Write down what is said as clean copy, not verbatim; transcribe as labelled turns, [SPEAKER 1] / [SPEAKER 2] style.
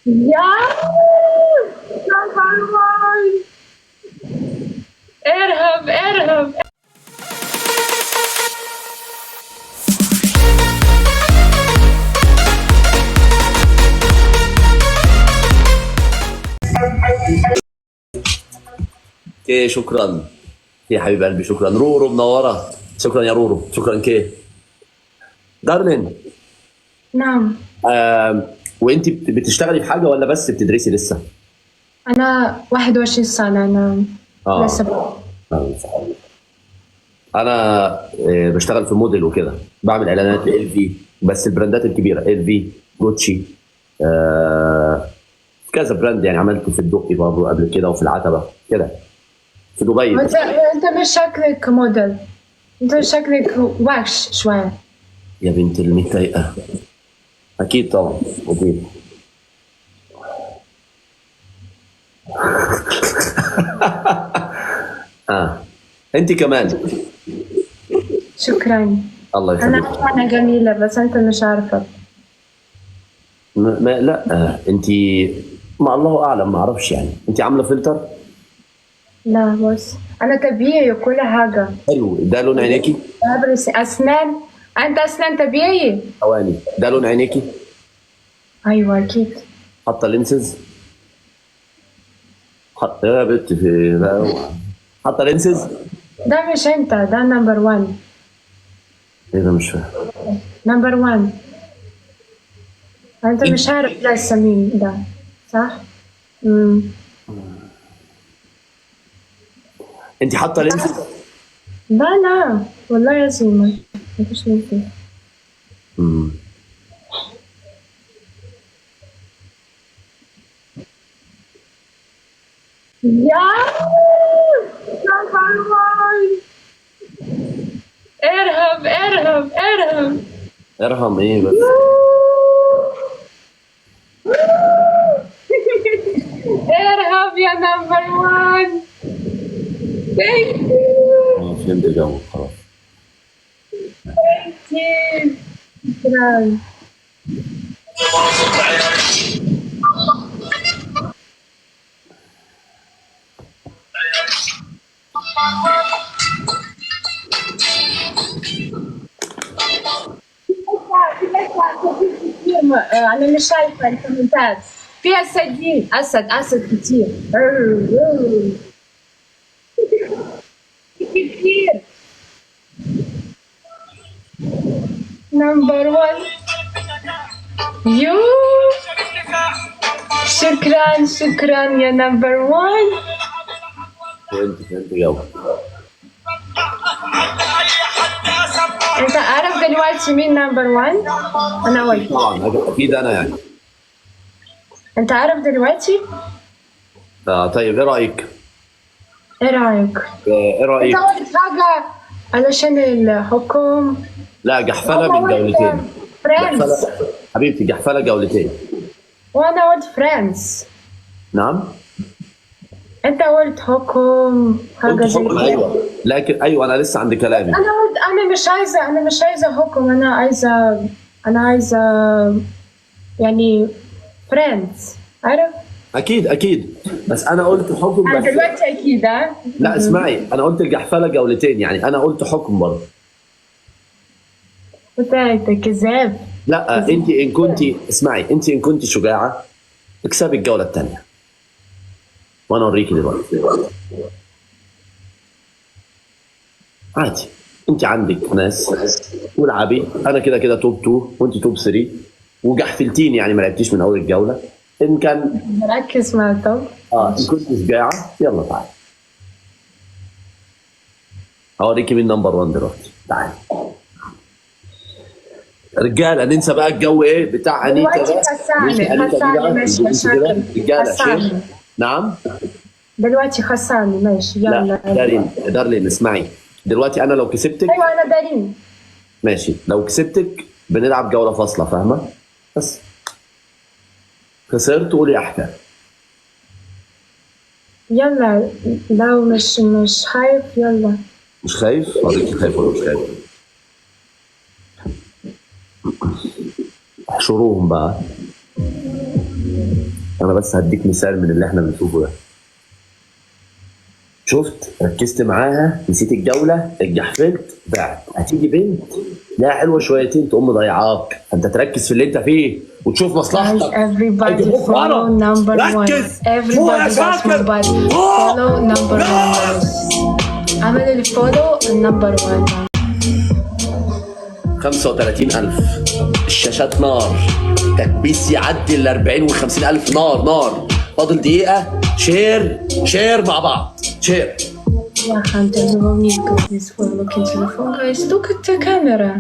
[SPEAKER 1] يا نمبر 1. ارهب ارهب.
[SPEAKER 2] كي شكرا يا حبيب قلبي، شكرا رورو منوره، شكرا يا رورو، شكرا كي دارلين.
[SPEAKER 1] نعم.
[SPEAKER 2] وانت بتشتغلي في حاجه ولا بس بتدرسي لسه؟
[SPEAKER 1] أنا 21 سنة. نعم.
[SPEAKER 2] اه
[SPEAKER 1] لسه.
[SPEAKER 2] صح. انا بشتغل في موديل وكده، بعمل اعلانات ال في، بس البراندات الكبيره ال في، جوتشي، كذا براند يعني. عملت في الدقي برضه قبل كده وفي العتبه كده في دبي.
[SPEAKER 1] أنت مش شكلك موديل، أنت شكلك وحش شوية.
[SPEAKER 2] يا بنت المتضايقه، اكيد طبعا اكيد. انت كمان.
[SPEAKER 1] شكرا.
[SPEAKER 2] الله
[SPEAKER 1] أنا
[SPEAKER 2] يخليك.
[SPEAKER 1] عارفة أنا جميلة بس أنت مش عارفة.
[SPEAKER 2] ما لا انت ما الله اعلم، ما اعرفش يعني. انت عامله فلتر
[SPEAKER 1] لا بس أنا طبيعي وكل حاجة.
[SPEAKER 2] حلو. ده لون عينيكي؟
[SPEAKER 1] بدرس أسنان. أنت أسنان طبيعي؟
[SPEAKER 2] ثواني، ده لون عينيكي؟
[SPEAKER 1] أيوة أكيد.
[SPEAKER 2] حاطه لينسز؟ حاطه يا بنت في لا، حاطه لينسز؟
[SPEAKER 1] ده مش أنت، ده نمبر 1.
[SPEAKER 2] ايه ده مش فاهم.
[SPEAKER 1] نمبر 1. أنت مش عارف ده مين ده، صح؟
[SPEAKER 2] انت حاطه لينسز؟
[SPEAKER 1] لا لا والله يا زلمة مفيش ممكن. يا نمبر 1. ارهب ارهب ارهب.
[SPEAKER 2] ارحم ايه بس.
[SPEAKER 1] ارهب يا نمبر 1. ثانك يو.
[SPEAKER 2] فهمت الجو خلاص.
[SPEAKER 1] شكرا. أنا مش شايفة الكومنتات. فيها أسدين، أسد كتير. كتير. نمبر 1. يو. شكرا يا نمبر 1.
[SPEAKER 2] فهمت الجو.
[SPEAKER 1] انت عارف دلوقتي مين نمبر 1؟ انا اول.
[SPEAKER 2] طبعا اكيد انا يعني.
[SPEAKER 1] انت عارف دلوقتي؟
[SPEAKER 2] طيب ايه رايك؟
[SPEAKER 1] ايه رايك؟
[SPEAKER 2] ايه
[SPEAKER 1] انت
[SPEAKER 2] رايك؟
[SPEAKER 1] قلت حاجة علشان الحكم.
[SPEAKER 2] لا، جحفله من جولتين.
[SPEAKER 1] فريندز.
[SPEAKER 2] جحفله حبيبتي، جحفله جولتين.
[SPEAKER 1] وانا قلت فريندز.
[SPEAKER 2] نعم.
[SPEAKER 1] انت قلت حكم حاجة
[SPEAKER 2] قلت
[SPEAKER 1] زي
[SPEAKER 2] حكم
[SPEAKER 1] كده.
[SPEAKER 2] ايوه، لكن ايوه انا لسه عند كلامي.
[SPEAKER 1] انا قلت انا مش عايزة حكم، انا عايزة يعني فريندز. عارف؟
[SPEAKER 2] اكيد بس انا قلت حكم بس.
[SPEAKER 1] دلوقتي اكيد ها؟
[SPEAKER 2] لا اسمعي، انا قلت الجحفله جولتين، يعني انا قلت حكم برضه.
[SPEAKER 1] انت كذاب.
[SPEAKER 2] لا انت ان كنت اسمعي، انت ان كنت شجاعه اكسبي الجوله الثانيه وانا اوريكي دلوقتي. عادي، انت عندك ناس والعبي. انا كده كده توب 2 وانت توب 3 وجحفلتيني يعني، ما لعبتيش من اول الجوله. ان كان
[SPEAKER 1] ركز مع الطب.
[SPEAKER 2] ان كنت شجاعه يلا تعالي هوريكي مين نمبر 1 دلوقتي. تعالي رجاله، ننسى بقى الجو ايه بتاع انيتا
[SPEAKER 1] دلوقتي
[SPEAKER 2] ده. ننسى انيتا دي بقى،
[SPEAKER 1] ماشي
[SPEAKER 2] ننسى كده
[SPEAKER 1] مشاكل.
[SPEAKER 2] رجاله شيخ.
[SPEAKER 1] خساني
[SPEAKER 2] نعم.
[SPEAKER 1] دلوقتي خساني ماشي
[SPEAKER 2] لا
[SPEAKER 1] يلا.
[SPEAKER 2] دارلين اسمعي، دلوقتي انا لو كسبتك
[SPEAKER 1] ايوه انا دارين.
[SPEAKER 2] ماشي، لو كسبتك بنلعب جوله فاصله، فاهمه؟ بس خسرت قولي احكام.
[SPEAKER 1] يلا لو مش خايف يلا.
[SPEAKER 2] مش خايف؟ اوريكي خايف ولا مش خايف. احشروهم بقى. انا بس هديك مثال من اللي احنا بنشوفه ده. شفت؟ ركزت معاها، نسيت الجوله، اتجحفلت، ضعت. هتيجي بنت لا حلوه شويتين تقوم مضيعاك، فانت تركز في اللي انت فيه وتشوف
[SPEAKER 1] Guys,
[SPEAKER 2] مصلحتك.
[SPEAKER 1] everybody follow number one.
[SPEAKER 2] ركز.
[SPEAKER 1] Everybody watch my body. Follow number one, guys. عملوا لي follow number one.
[SPEAKER 2] 35,000 الشاشات نار، تكبيس يعدي ال 40 وال 50,000 نار نار. فاضل دقيقة. شير مع بعض. شير.
[SPEAKER 1] Yeah, Hunter, no need to go this way. Look into the phone, guys. Look at the camera.